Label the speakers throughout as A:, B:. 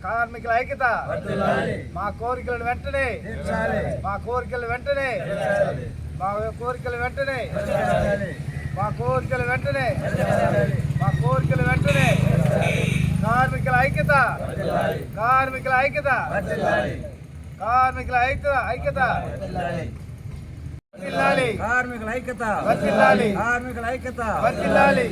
A: కార్మికుల ఐక్యత మా కోరికలను వెంటనే మా కోరికలు వెంటనే మా కోరికలు వెంటనే మా కోరికలు వెంటనే మా కోరికలు వెంటనే కార్మికుల ఐక్యత కార్మికుల ఐక్యత కార్మికుల ఐక్యత వర్ధిల్లాలి కార్మికుల ఐక్యత వర్ధిల్లాలి కార్మికుల ఐక్యత వర్ధిల్లాలి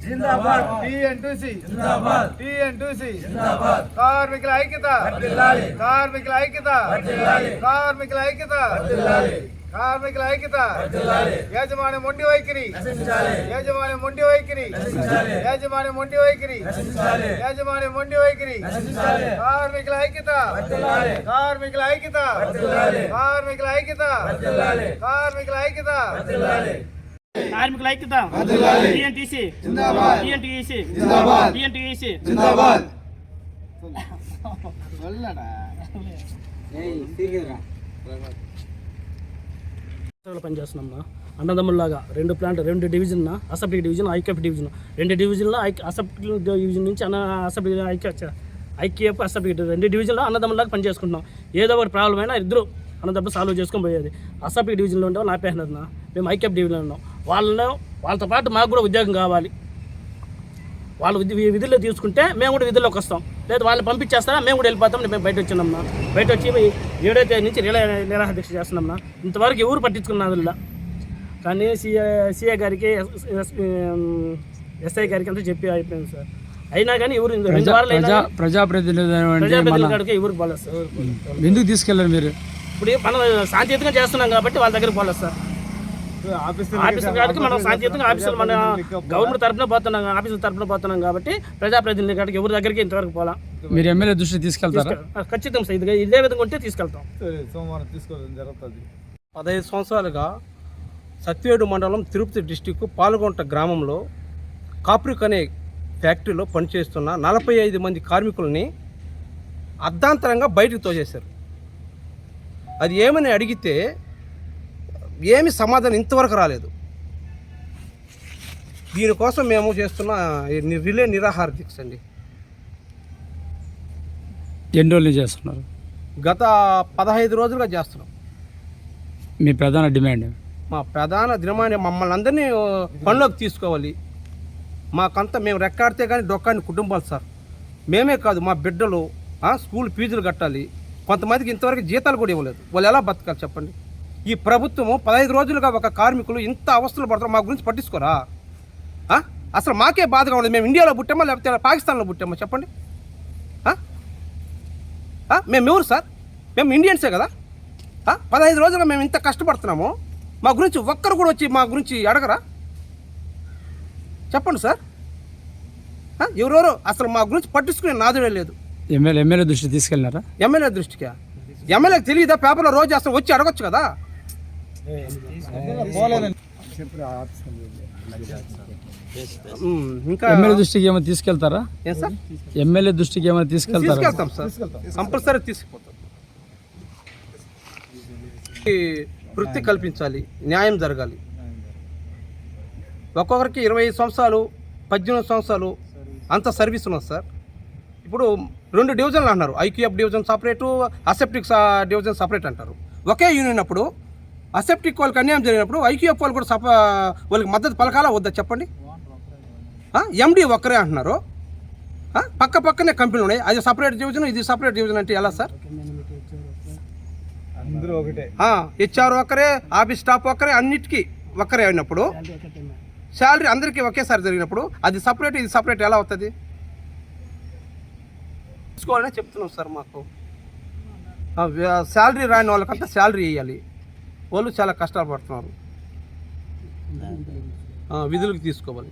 A: జిందాబాద్ టీఎన్టీసీ జిందాబాద్ టీఎన్టీసీ జిందాబాద్ కార్మికుల ఐక్యత వర్ధిల్లాలి కార్మికుల ఐక్యత వర్ధిల్లాలి కార్మికుల ఐక్యత వర్ధిల్లాలి కార్మికుల ఐక్యత వర్ధిల్లాలి యాజమాన్య మొండి వైఖరి నశించాలి యాజమాన్య మొండి వైఖరి నశించాలి యాజమాన్య మొండి వైఖరి నశించాలి యాజమాన్య మొండి వైఖరి నశించాలి కార్మికుల ఐక్యత వర్ధిల్లాలి కార్మికుల ఐక్యత వర్ధిల్లాలి కార్మికుల ఐక్యత వర్ధిల్లాలి కార్మికుల ఐక్యత వర్ధిల్లాలి
B: కార్మికుల ఐక్యత టీఎన్టీసీ
A: జిందాబాద్
B: టీఎన్టీసీ
A: జిందాబాద్
B: టీఎన్టీసీ
A: జిందాబాద్
B: పనిచేస్తున్నాం అన్నదమ్ముల్లాగా రెండు ప్లాంట్ రెండు డివిజన్ అసెంబ్లీ డివిజన్ ఐక్యఫ్ డివిజన్ రెండు డివిజన్లో అసెంబ్లీ డివిజన్ నుంచి అసెంబ్లీ ఐక్యఫ్ అసెంబ్లీ రెండు డివిజన్లో అన్నదమ్ముల్లాగా పనిచేసుకుంటున్నాం. ఏదో ఒకటి ప్రాబ్లం అయినా ఇద్దరు అన్నదమ్ములు సాల్వ్ చేసుకొని పోయేది. అసెంబ్లీ డివిజన్లో ఉండే వాళ్ళు ఆపేసినారు, మేము ఐక్యఫ్ డివిజన్లో ఉన్నాం. వాళ్ళతో పాటు మాకు కూడా ఉద్యోగం కావాలి. వాళ్ళు విధుల్లో తీసుకుంటే మేము కూడా విధుల్లోకి వస్తాం, లేదా వాళ్ళు పంపించేస్తారా మేము కూడా వెళ్ళిపోతాం. మేము బయట వచ్చినామన్నా, బయట వచ్చి 7వ తేదీ నుంచి నిరాహార దీక్ష చేస్తున్నామన్నా. ఇంతవరకు ఎవరు పట్టించుకున్నదిలా. కానీ సిఏ గారికి ఎస్ఐ గారికి అంతా చెప్పి అయిపోయింది సార్. అయినా కానీ ఎవరు 2 వారాలు ప్రజాప్రతినిధులకి ఎవరికి పోలేదు సార్.
C: ఎందుకు తీసుకెళ్ళారు మీరు?
B: ఇప్పుడు మనం శాంతియుతంగా చేస్తున్నాం కాబట్టి వాళ్ళ దగ్గరికి పోలేదు సార్. ఆఫీసర్ గారికి మనం శాంతియుతంగా ఆఫీసులు మన గవర్నమెంట్ తరఫున పోతున్నాం, ఆఫీసుల తరఫున పోతున్నాం కాబట్టి ప్రజాప్రతినిధుల కాడికి ఎవరి దగ్గరికి ఇంతవరకు పోలా.
C: మీరు ఎమ్మెల్యే దృష్టి తీసుకెళ్తారా?
B: ఖచ్చితంగా సార్, ఇదే విధంగా ఉంటే తీసుకెళ్తాం.
A: సోమవారం తీసుకోవడం జరుగుతుంది.
D: 15 సంవత్సరాలుగా సత్యవేడు మండలం తిరుపతి డిస్టిక్ పాల్గొంట గ్రామంలో కాప్రిక్ అనే ఫ్యాక్టరీలో పనిచేస్తున్న 45 మంది కార్మికులని అర్ధాంతరంగా బయటకు తోసేశారు. అది ఏమని అడిగితే ఏమి సమాధానం ఇంతవరకు రాలేదు. దీనికోసం మేము చేస్తున్న రిలే నిరాహార దీక్ష అండి.
C: ఎన్ని రోజులు చేస్తున్నారు?
D: గత 15 రోజులుగా చేస్తున్నాం.
C: మీ ప్రధాన డిమాండ్?
D: మా ప్రధాన డిమాండ్ మమ్మల్ని అందరినీ పనిలోకి తీసుకోవాలి. మాకంతా మేము రెక్కాడితే కానీ డొక్కాని కుటుంబాలు సార్. మేమే కాదు, మా బిడ్డలు స్కూల్ ఫీజులు కట్టాలి. కొంతమందికి ఇంతవరకు జీతాలు కూడా ఇవ్వలేదు. వాళ్ళు ఎలా బతకాలి చెప్పండి? ఈ ప్రభుత్వము 15 రోజులుగా ఒక కార్మికులు ఇంత అవస్థలు పడతారు, మా గురించి పట్టించుకోరా? అసలు మాకే బాధగా ఉండదు. మేము ఇండియాలో పుట్టామా లేకపోతే పాకిస్తాన్లో పుట్టామా చెప్పండి? మేము ఎవరు సార్? మేము ఇండియన్సే కదా. 15 రోజులుగా మేము ఇంత కష్టపడుతున్నాము, మా గురించి ఒక్కరు కూడా వచ్చి మా గురించి అడగరా? చెప్పండి సార్. ఎవరెవరో అసలు మా గురించి పట్టించుకునే నాదుడే లేదు.
C: ఎమ్మెల్యే దృష్టి తీసుకెళ్ళినారా?
D: ఎమ్మెల్యే దృష్టిగా? ఎమ్మెల్యేకి తెలియదా? పేపర్లో రోజు అసలు వచ్చి అడగొచ్చు కదా.
C: ఇంకా ఎమ్మెల్యే దృష్టికి ఏమైనా తీసుకెళ్తారా? ఎమ్మెల్యే దృష్టికి ఏమైనా
D: తీసుకెళ్తాం సార్, కంపల్సరీ తీసుకుపోతాం. వృత్తి కల్పించాలి, న్యాయం జరగాలి. ఒక్కొక్కరికి 25 సంవత్సరాలు 18 సంవత్సరాలు అంత సర్వీస్ ఉన్నది సార్. ఇప్పుడు 2 డివిజన్లు అంటున్నారు, IQF division separate, aseptic division separate అంటారు. ఒకే యూనియన్ అప్పుడు అసెప్టిక్ వాళ్ళకి అన్యాయం జరిగినప్పుడు ఐక్యూఎఫ్ వాళ్ళు కూడా వాళ్ళకి మద్దతు పలకాలా వద్దా చెప్పండి? ఎండి ఒక్కరే అంటున్నారు, పక్క పక్కనే కంపెనీలు ఉన్నాయి. అది సపరేట్ డివిజన్, ఇది సపరేట్ డివిజన్ అంటే ఎలా సార్? హెచ్ఆర్ ఒక్కరే, ఆఫీస్ స్టాఫ్ ఒక్కరే, అన్నిటికీ ఒక్కరే అయినప్పుడు శాలరీ అందరికీ ఒకేసారి జరిగినప్పుడు అది సపరేట్ ఇది సపరేట్ ఎలా అవుతుంది? తీసుకోవాలని చెప్తున్నాం సార్. మాకు శాలరీ రాని వాళ్ళకంతా శాలరీ ఇవ్వాలి. వాళ్ళు చాలా కష్టాలు పడుతున్నారు, విధులకు తీసుకోవాలి.